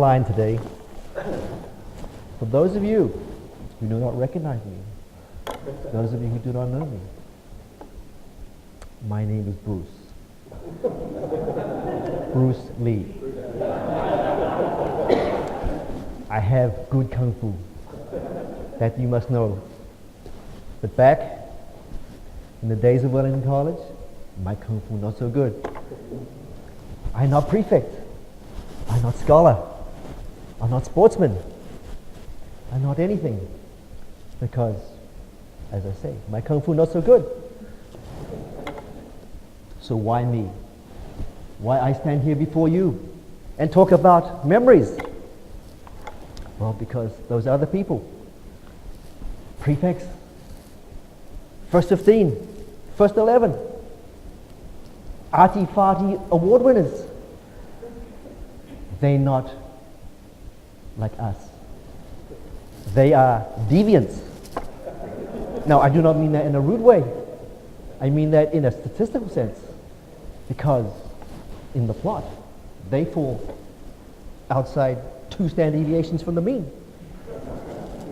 line today. For those of you who do not recognize me, those of you who do not know me, my name is Bruce. Bruce Lee. I have good kung fu. That you must know. But back in the days of Wellington College, my kung fu not so good. I'm not prefect. I'm not scholar. I'm not sportsman. I'm not anything. Because, as I say, my kung fu not so good. So why me? Why I stand here before you and talk about memories? Well, because those other people, prefects, first 15, first 11, arty-farty award winners, they're not like us. They are deviants. Now, I do not mean that in a rude way. I mean that in a statistical sense. Because in the plot, they fall outside 2 standard deviations from the mean.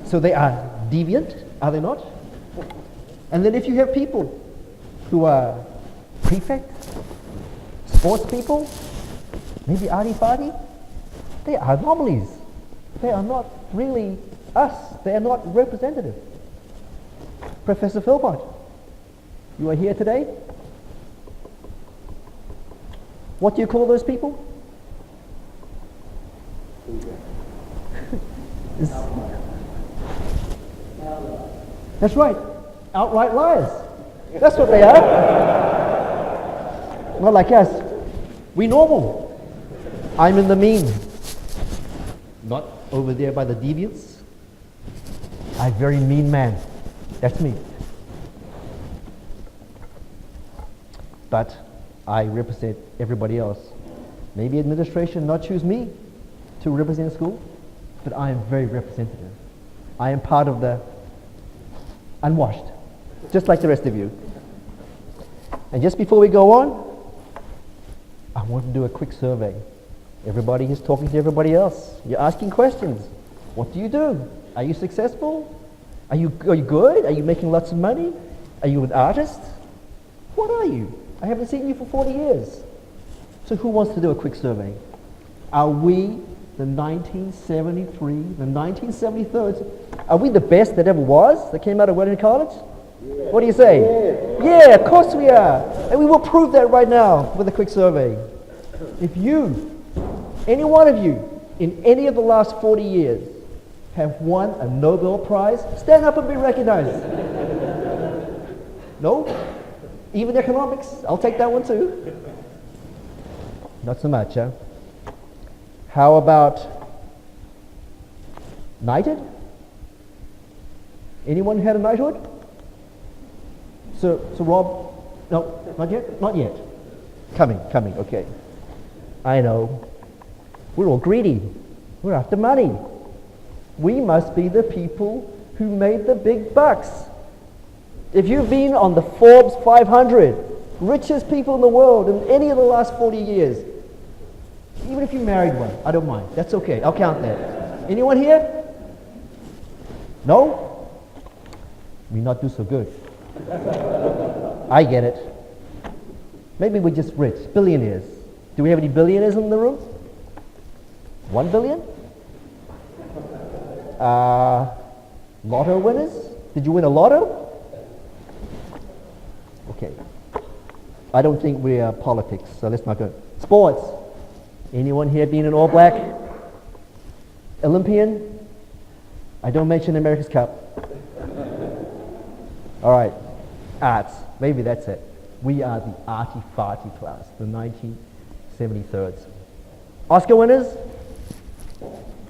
So they are deviant, are they not? And then if you have people who are prefect, sports people, maybe arty-farty, they are anomalies. They are not really us. They are not representative. Professor Philpott, you are here today. What do you call those people? That's right, outright liars. That's what they are. Not like us. We normal. I'm in the mean. Not over there by the deviants. I'm a very mean man. That's me. But I represent everybody else. Maybe administration not choose me to represent school, but I am very representative. I am part of the unwashed, just like the rest of you. And just before we go on, I want to do a quick survey. Everybody is talking to everybody else. You're asking questions. What do you do? Are you successful? Are you good? Are you making lots of money? Are you an artist? What are you? I haven't seen you for 40 years. So who wants to do a quick survey? Are we the 1973, the 1973, are we the best that ever was, that came out of Wellington College? Yeah. What do you say? Yeah, of course we are. And we will prove that right now with a quick survey. If you, any one of you, in any of the last 40 years, have won a Nobel Prize, stand up and be recognized. No? Even economics? I'll take that one too. Not so much, huh? How about knighted? Anyone had a knighthood? So Rob, no, not yet? Not yet. Coming, okay. I know. We're all greedy. We're after money. We must be the people who made the big bucks. If you've been on the Forbes 500 richest people in the world in any of the last 40 years, even if you married one, I don't mind. That's okay. I'll count that. Anyone here? No? We not do so good. I get it. Maybe we're just rich. Billionaires. Do we have any billionaires in the room? 1 billion? Lotto winners? Did you win a lotto? Okay. I don't think we are politics, so let's not go. Sports. Anyone here being an All Black? Olympian? I don't mention America's Cup. All right. Arts. Maybe that's it. We are the arty-farty class, the 1973rds. Oscar winners?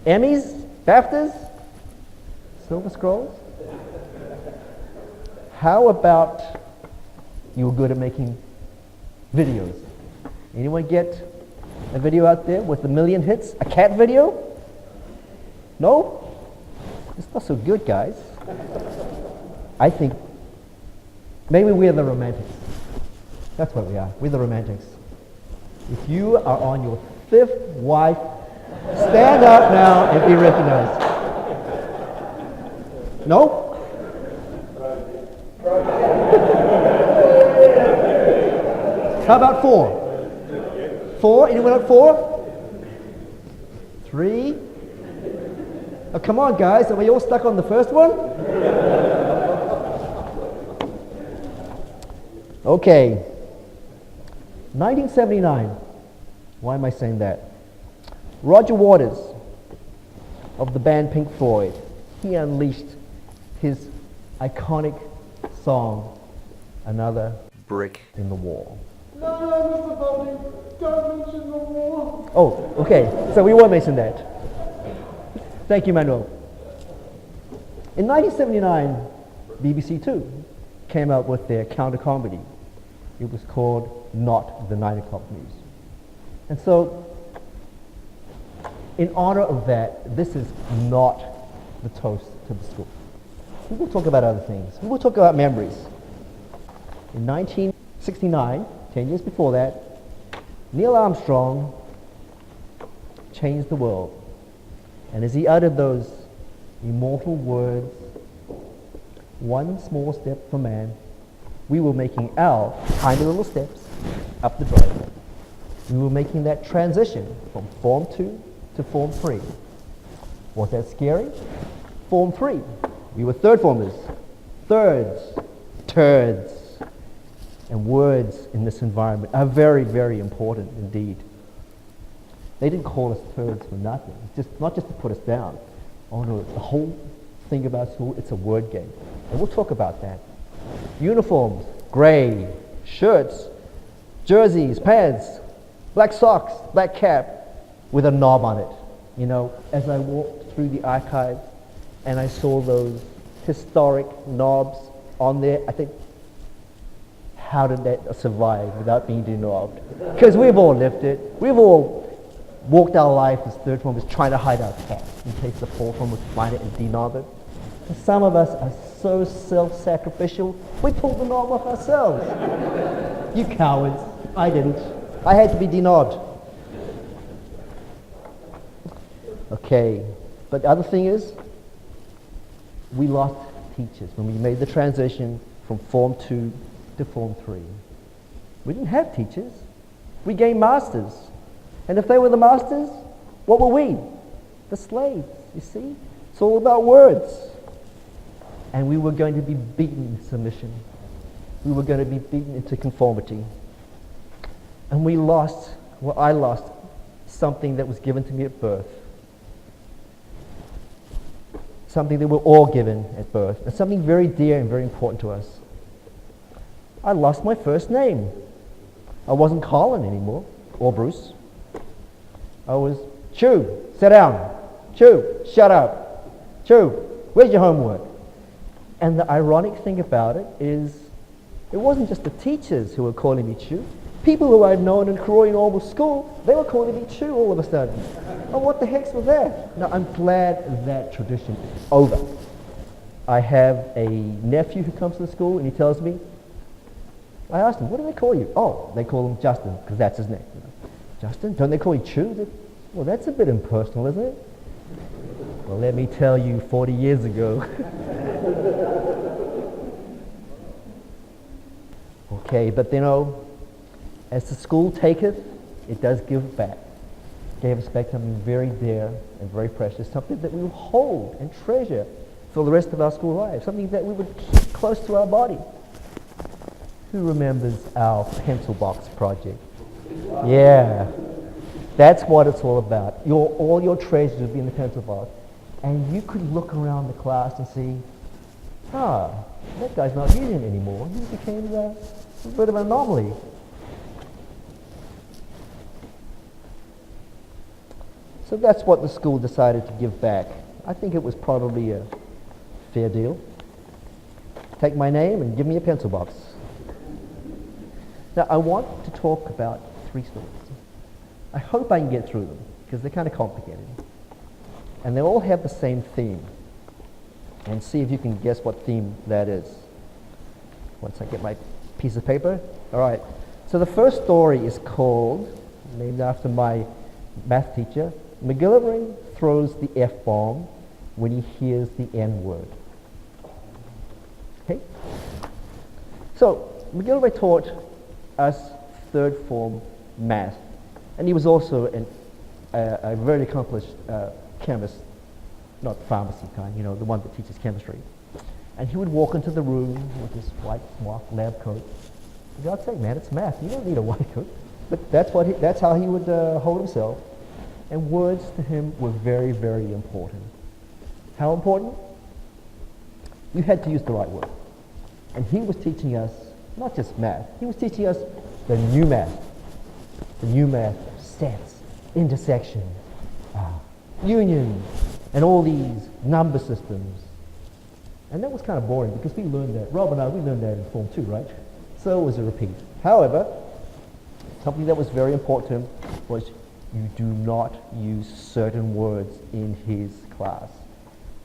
Emmys? BAFTAs? Silver Scrolls? How about you were good at making videos? Anyone get a video out there with 1 million hits? A cat video? No? It's not so good, guys. I think maybe we're the romantics. That's what we are. We're the romantics. If you are on your 5th wife Stand up now and be recognized. No? How about 4? 4? Anyone at 4? 3? Oh, come on, guys. Are we all stuck on the first one? Okay. 1979. Why am I saying that? Roger Waters of the band Pink Floyd, he unleashed his iconic song, Another Brick in the Wall. No, Mr. Bowling, don't mention the war. Oh, okay. So we won't mention that. Thank you, Manuel. In 1979, BBC Two came out with their counter comedy. It was called Not the 9 O'Clock News. And so, in honor of that, this is not the toast to the school. We will talk about other things. We will talk about memories. In 1969, 10 years before that, Neil Armstrong changed the world. And as he uttered those immortal words, one small step for man, we were making our tiny little steps up the driveway. We were making that transition from Form 2 to Form 3. Was that scary? Form 3. We were third formers. Thirds. Turds. And words in this environment are very, very important indeed. They didn't call us turds for nothing. It's just not just to put us down. Oh no, the whole thing about school, it's a word game. And we'll talk about that. Uniforms, grey, shirts, jerseys, pants, black socks, black cap with a knob on it. You know, as I walked through the archives and I saw those historic knobs on there, I think, how did that survive without being denobbed? Because we've all lived it. We've all walked our life as third formers trying to hide our cat in case the fourth formers find it and denob it. And some of us are so self-sacrificial, we pulled the knob off ourselves. You cowards. I didn't. I had to be denobbed. Okay, but the other thing is, we lost teachers when we made the transition from Form 2 to Form 3. We didn't have teachers. We gained masters. And if they were the masters, what were we? The slaves, you see? It's all about words. And we were going to be beaten into submission. We were going to be beaten into conformity. And we lost, well, I lost something that was given to me at birth. Something that we're all given at birth. And something very dear and very important to us. I lost my first name. I wasn't Colin anymore, or Bruce. I was Chew, sit down. Chew, shut up. Chew, where's your homework? And the ironic thing about it is, it wasn't just the teachers who were calling me Chew. People who I'd known in Karori Normal School, they were calling me Chew all of a sudden. Oh, what the heck's with that? Now, I'm glad that tradition is over. I have a nephew who comes to the school and he tells me, I asked him, what do they call you? Oh, they call him Justin, because that's his name. You know, Justin? Don't they call you Chew? Well, that's a bit impersonal, isn't it? Well, let me tell you, 40 years ago. Okay, but you know, as the school taketh, it does give back. Gave us back something very dear and very precious, something that we will hold and treasure for the rest of our school life, something that we would keep close to our body. Who remembers our pencil box project? Yeah, that's what it's all about. All your treasures would be in the pencil box. And you could look around the class and see, that guy's not using it anymore. He became a bit of an anomaly. So that's what the school decided to give back. I think it was probably a fair deal. Take my name and give me a pencil box. Now, I want to talk about 3 stories. I hope I can get through them, because they're kind of complicated. And they all have the same theme. And see if you can guess what theme that is. Once I get my piece of paper. All right. So the first story is called, named after my math teacher, McGillivray throws the F-bomb when he hears the N-word. Okay? So, McGillivray taught us third form math, and he was also a very accomplished chemist, not pharmacy kind, you know, the one that teaches chemistry. And he would walk into the room with his white smock lab coat. For God's sake, man, it's math. You don't need a white coat. But that's how he would hold himself. And words to him were very, very important. How important? You had to use the right word. And he was teaching us not just math. He was teaching us the new math. The new math, sets, intersections, unions, and all these number systems. And that was kind of boring because we learned that. Rob and I, we learned that in Form 2, right? So it was a repeat. However, something that was very important to him was you do not use certain words in his class.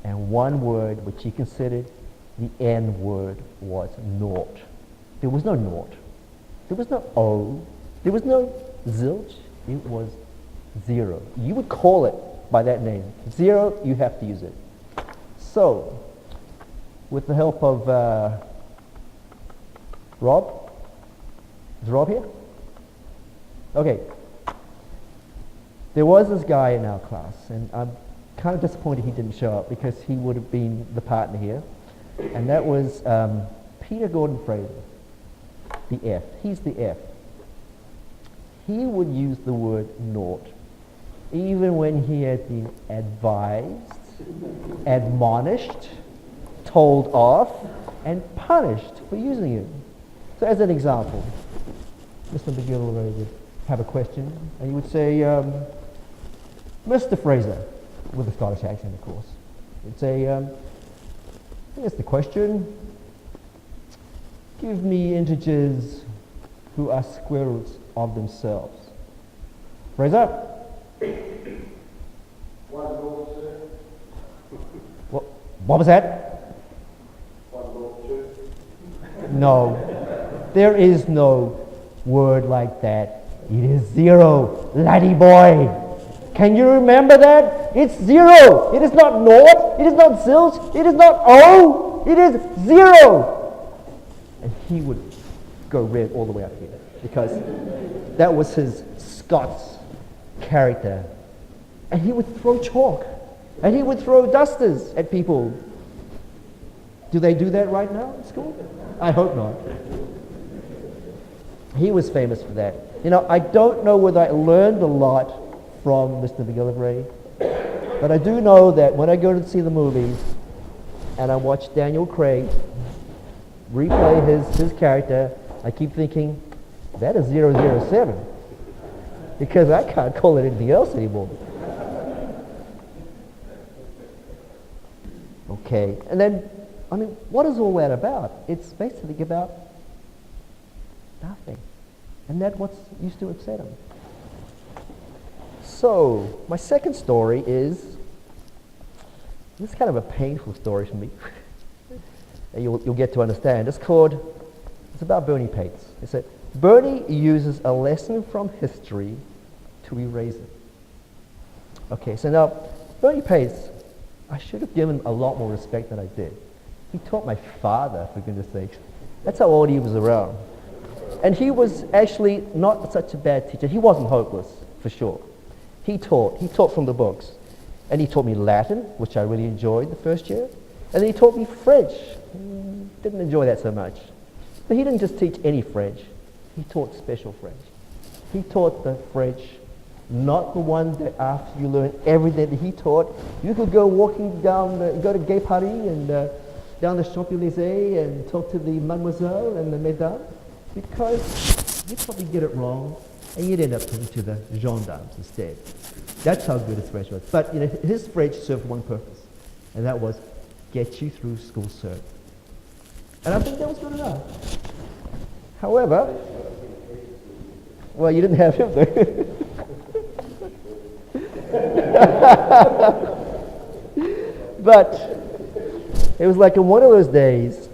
And one word which he considered the N word was naught. There was no naught. There was no O. There was no zilch. It was zero. You would call it by that name. Zero, you have to use it. So, with the help of Rob, is Rob here? Okay. There was this guy in our class, and I'm kind of disappointed he didn't show up because he would have been the partner here, and that was Peter Gordon Fraser, the F. He's the F. He would use the word naught, even when he had been advised, admonished, told off, and punished for using it. So as an example, Mr. McGillivray would have a question, and he would say, Mr. Fraser, with a Scottish accent, of course. He'd say, here's the question. Give me integers who are square roots of themselves. Fraser? What was that? No. There is no word like that. It is zero, laddie boy. Can you remember that? It's zero. It is not naught. It is not zilch. It is not O. It is zero. And he would go red all the way up here because that was his Scots character. And he would throw chalk. And he would throw dusters at people. Do they do that right now in school? I hope not. He was famous for that. You know, I don't know whether I learned a lot from Mr. McGillivray, but I do know that when I go to see the movies and I watch Daniel Craig replay his character, I keep thinking, that is 007, because I can't call it anything else anymore. Okay, and then, I mean, what is all that about? It's basically about nothing. And that's what used to upset him. So, my second story is, this is kind of a painful story for me. And you'll get to understand. It's about Bernie Pates. It said, Bernie uses a lesson from history to erase it. Okay, so now, Bernie Pates, I should have given a lot more respect than I did. He taught my father, for goodness sakes. That's how old he was around. And he was actually not such a bad teacher. He wasn't hopeless, for sure. He taught from the books. And he taught me Latin, which I really enjoyed the first year. And then he taught me French. Didn't enjoy that so much. But he didn't just teach any French. He taught special French. He taught the French, not the one that after you learn everything that he taught, you could go walking down, go to Gay Paris and down the Champs-Élysées and talk to the mademoiselle and the mesdames, because you'd probably get it wrong and you'd end up talking to the gendarmes instead. That's how good his French was. But you know, his French served one purpose, and that was get you through school cert. And I think that was good enough. However, well, you didn't have him there. But it was like in one of those days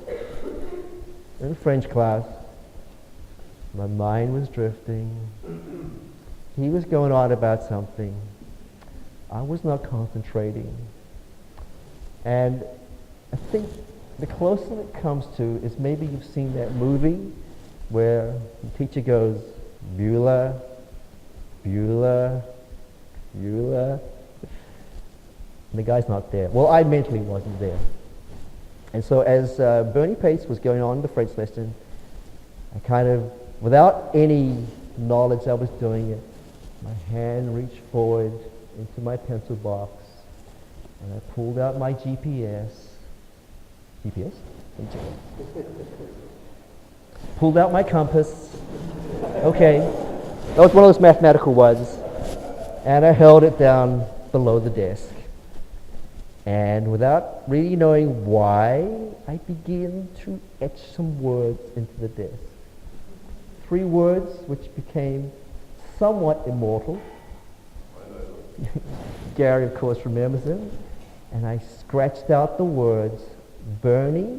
in French class, my mind was drifting. He was going on about something. I was not concentrating. And I think the closest it comes to is maybe you've seen that movie where the teacher goes, Bueller, Bueller, Bueller. And the guy's not there. Well, I mentally wasn't there. And so as Bernie Pace was going on the French lesson, I kind of, without any knowledge I was doing it, my hand reached forward into my pencil box and I pulled out my GPS. GPS? Pulled out my compass. Okay. That was one of those mathematical ones. And I held it down below the desk. And without really knowing why, I began to etch some words into the desk. 3 words which became somewhat immortal. Gary, of course, remembers them. And I scratched out the words Bernie,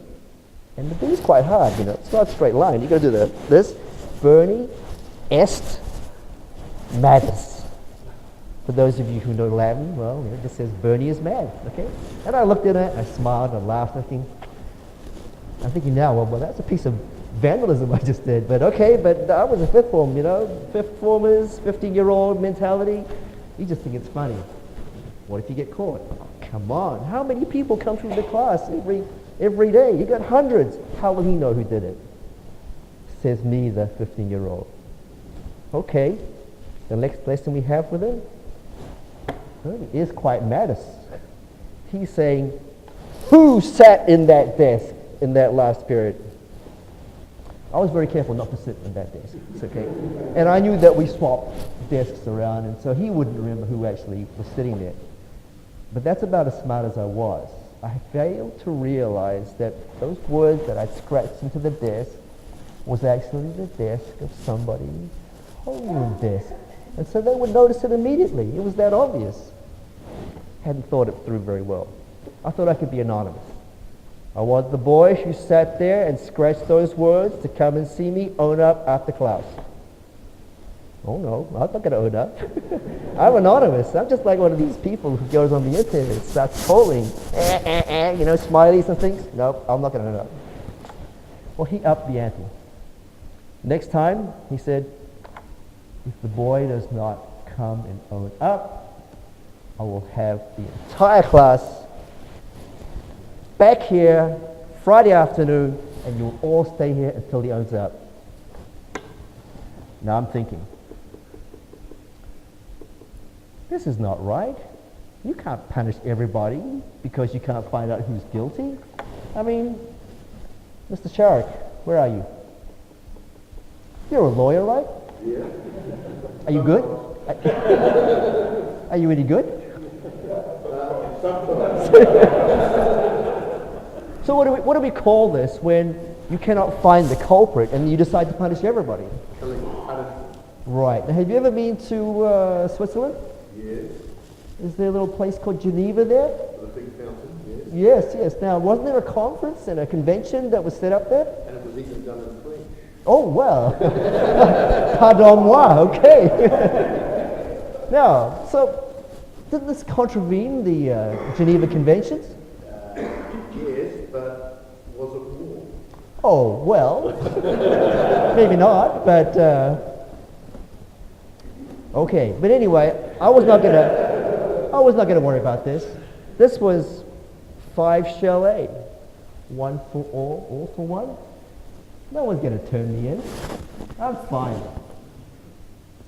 and the B is quite hard, you know. It's not a straight line. You got to do this. Bernie est madus. For those of you who know Latin, well, you know, it just says Bernie is mad, okay? And I looked at it, I smiled, I laughed, I'm thinking now, well, that's a piece of vandalism I just did, but okay, but I was a 5th form, you know, 5th formers, 15-year-old mentality, you just think it's funny. What if you get caught? Oh, come on, how many people come through the class every day? You got hundreds. How will he know who did it? Says me, the 15-year-old. Okay, the next lesson we have with him is quite madness. He's saying, who sat in that desk in that last period? I was very careful not to sit in that desk, it's okay? And I knew that we swapped desks around, and so he wouldn't remember who actually was sitting there. But that's about as smart as I was. I failed to realize that those words that I'd scratched into the desk was actually the desk of somebody's homeroom desk. And so they would notice it immediately. It was that obvious. Hadn't thought it through very well. I thought I could be anonymous. I was the boy who sat there and scratched those words to come and see me own up after class. Oh no, I'm not going to own up. I'm anonymous. I'm just like one of these people who goes on the internet and starts trolling, you know, smileys and things. Nope, I'm not going to own up. Well, he upped the ante. Next time, he said, if the boy does not come and own up, I will have the entire class back here Friday afternoon, and you'll all stay here until he owns up. Now I'm thinking, this is not right. You can't punish everybody because you can't find out who's guilty. I mean, Mr. Sharrock, where are you? You're a lawyer, right? Yeah. Are you good? Are you any good? Sometimes. So what do we call this when you cannot find the culprit and you decide to punish everybody? Right. Now, have you ever been to Switzerland? Yes. Is there a little place called Geneva there? The big fountain, yes. Yes. Now, wasn't there a conference and a convention that was set up there? And it was even done in French. Oh, well. Pardon moi, okay. Now, so, didn't this contravene the Geneva Conventions? Yes, but was it war? Oh, well. Maybe not, but... okay, but anyway, I was not gonna worry about this. This was 5 chalet, 1 for all for one. No one's gonna turn me in. I'm fine.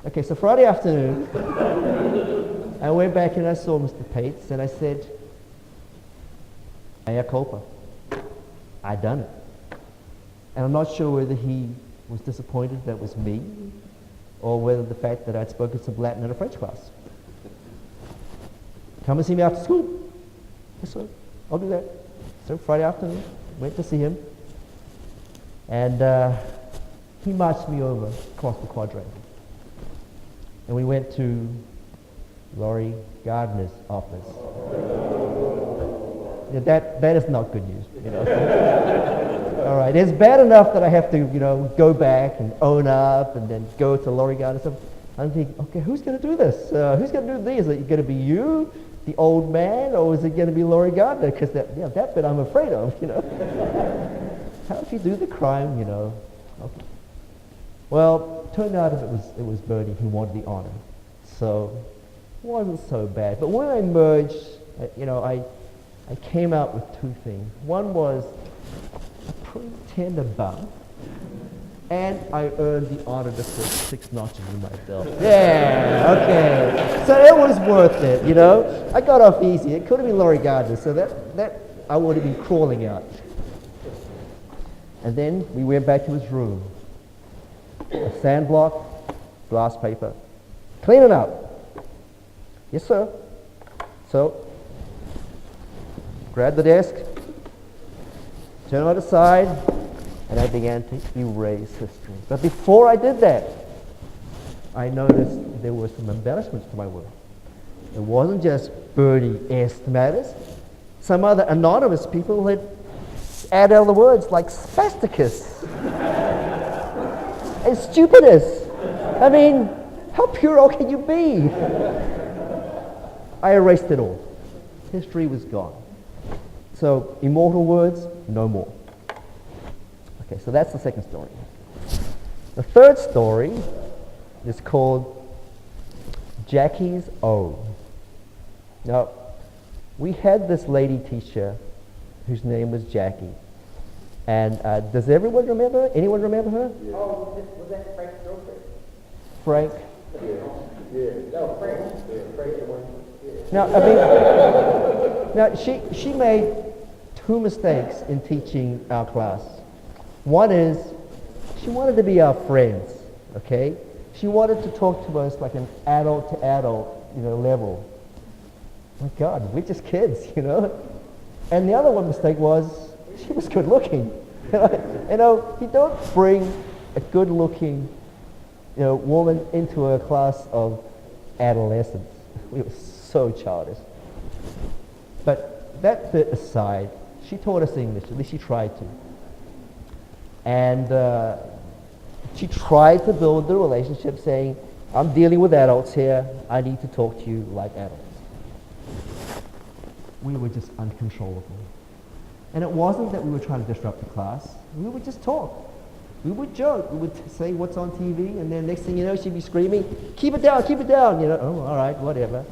Okay, so Friday afternoon, I went back and I saw Mr. Pates and I said, mea culpa. I done it. And I'm not sure whether he was disappointed that it was me, or whether the fact that I'd spoken some Latin in a French class. Come and see me after school. Yes, sir. I'll do that. So Friday afternoon, went to see him. And he marched me over across the quadrangle. And we went to Laurie Gardner's office. Yeah, that is not good news, you know. All right, it's bad enough that I have to, you know, go back and own up and then go to Laurie Gardner's office. I'm thinking, okay, who's going to do this? Who's going to do these? Is it going to be you, the old man, or is it going to be Laurie Gardner? Because that bit I'm afraid of, How if you do the crime, Okay. Well, turned out it was Bernie who wanted the honor. So it wasn't so bad. But when I merged, I came out with two things. One was a pretty tender bum, and I earned the honor to put 6 notches in my belt. Yeah, okay. So it was worth it, I got off easy. It could have been Laurie Gardner, so that I would have been crawling out. And then we went back to his room. A sand block, glass paper. Clean it up. Yes, sir. So, grab the desk, turn it aside, and I began to erase history. But before I did that, I noticed there were some embellishments to my work. It wasn't just Bernie-esque matters. Some other anonymous people had added other words like spasticus and stupidus. I mean, how puerile can you be? I erased it all. History was gone. So, immortal words, no more. Okay, so that's the second story. The third story is called Jackie's O. Now, we had this lady teacher whose name was Jackie. And does everyone remember her? Anyone remember her? Yeah. Oh, was that Frank's girlfriend? Frank? Yeah. No, Frank. Yeah, Frank the one. Yeah. Now, she made 2 mistakes in teaching our class. One is, she wanted to be our friends, okay? She wanted to talk to us like an adult to adult, level. My God, we're just kids, And the other one mistake was, she was good looking. You don't bring a good looking, woman into a class of adolescents. We were so childish. But that bit aside, she taught us English, at least she tried to. And she tried to build the relationship saying, I'm dealing with adults here, I need to talk to you like adults. We were just uncontrollable. And it wasn't that we were trying to disrupt the class, we would just talk. We would joke, we would say what's on TV, and then next thing you know, she'd be screaming, keep it down, oh, all right, whatever.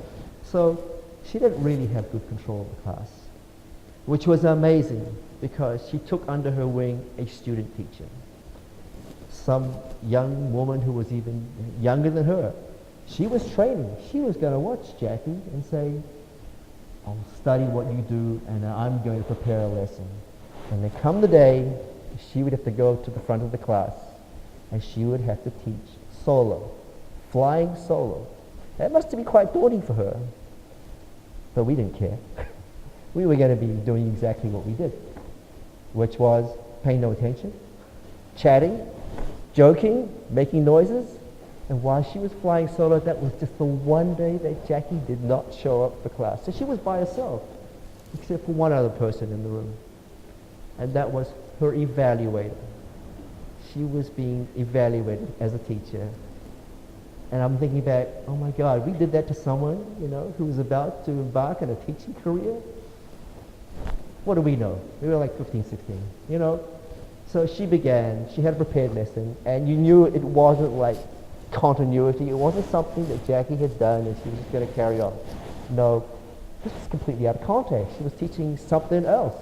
So she didn't really have good control of the class, which was amazing because she took under her wing a student teacher, some young woman who was even younger than her. She was training. She was going to watch Jackie and say, I'll study what you do and I'm going to prepare a lesson. And then come the day, she would have to go to the front of the class and she would have to teach solo, flying solo. That must have been quite daunting for her. But we didn't care. We were going to be doing exactly what we did, which was paying no attention, chatting, joking, making noises. And while she was flying solo, that was just the one day that Jackie did not show up for class. So she was by herself, except for one other person in the room. And that was her evaluator. She was being evaluated as a teacher. And I'm thinking back, oh my God, we did that to someone, who was about to embark on a teaching career. What do we know? We were like 15, 16, So she began, she had a prepared lesson, and you knew it wasn't like continuity. It wasn't something that Jackie had done and she was just going to carry on. No, this was completely out of context. She was teaching something else.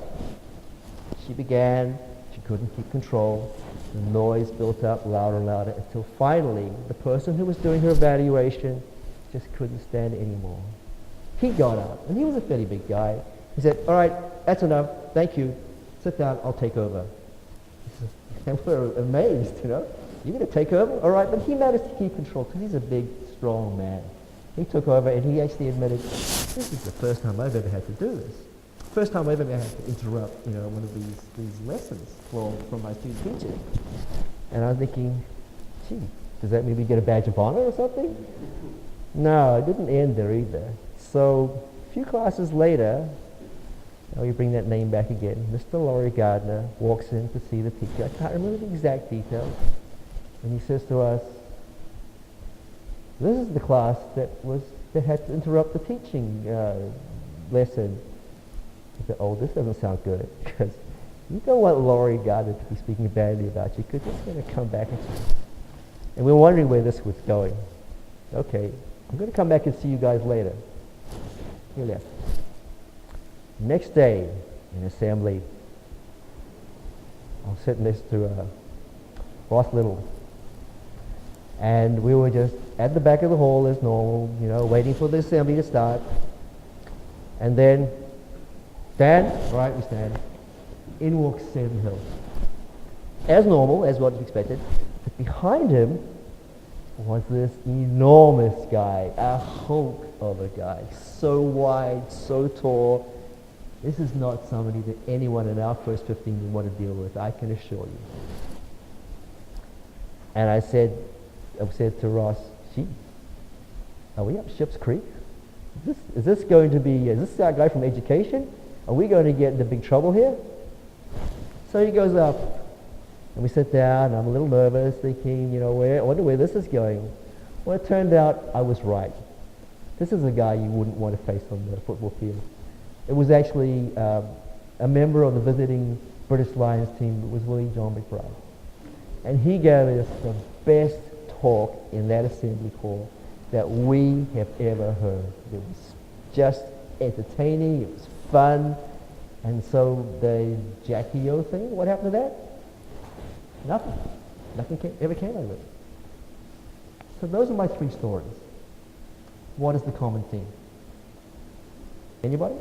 She began, she couldn't keep control. The noise built up louder and louder until finally the person who was doing her evaluation just couldn't stand it anymore. He got up, and he was a fairly big guy. He said, all right, that's enough, thank you. Sit down, I'll take over. And we're amazed, You're going to take over? All right, but he managed to keep control because he's a big, strong man. He took over and he actually admitted, this is the first time I've ever had to do this. First time I've ever had to interrupt, one of these lessons from my student teacher. And I'm thinking, gee, does that mean we get a badge of honor or something? No, it didn't end there either. So a few classes later, we bring that name back again. Mr. Laurie Gardner walks in to see the teacher. I can't remember the exact details. And he says to us, This is the class that had to interrupt the teaching lesson. I said, oh, this doesn't sound good, because you don't want Laurie Gardner to be speaking badly about you, because it's going to come back at you. And we were wondering where this was going. Okay, I'm going to come back and see you guys later. He left. Next day in assembly, I was sitting next to Ross Little. And we were just at the back of the hall as normal, you know, waiting for the assembly to start. And then, stand, right, we stand. In walks Sam Hill. As normal, as what was expected. But behind him was this enormous guy, a hulk of a guy. So wide, so tall. This is not somebody that anyone in our first 15 would want to deal with, I can assure you. And I said to Ross, gee, are we up Ship's Creek? Is this our guy from education? Are we going to get into big trouble here? So he goes up, and we sit down, and I'm a little nervous, thinking, you know, I wonder where this is going. Well, it turned out I was right. This is a guy you wouldn't want to face on the football field. It was actually a member of the visiting British Lions team. It was Willie John McBride. And he gave us the best talk in that assembly hall that we have ever heard. It was just entertaining, it was fun. And so the Jackie O thing, what happened to that? Nothing. Nothing ever came out of it. So those are my three stories. What is the common theme? Anybody?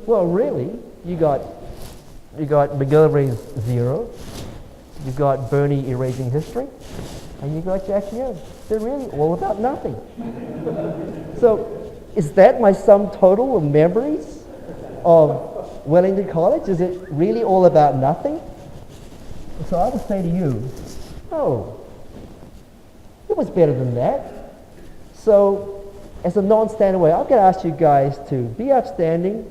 Well, really, you got McGillivray's Zero, you got Bernie erasing history, and you got Jackie O. They're really all about nothing. So, is that my sum total of memories of Wellington College? Is it really all about nothing? So I would say to you, oh, it was better than that. So, as a non-standing way, I'm going to ask you guys to be upstanding,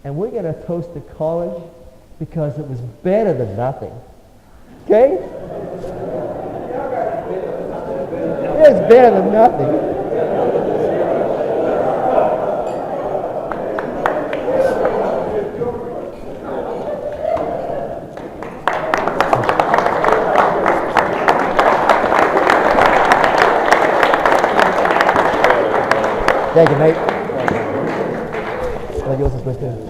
and we're going to toast the college because it was better than nothing. Okay? It was better than nothing. Thank you, mate. Well, yours is good too.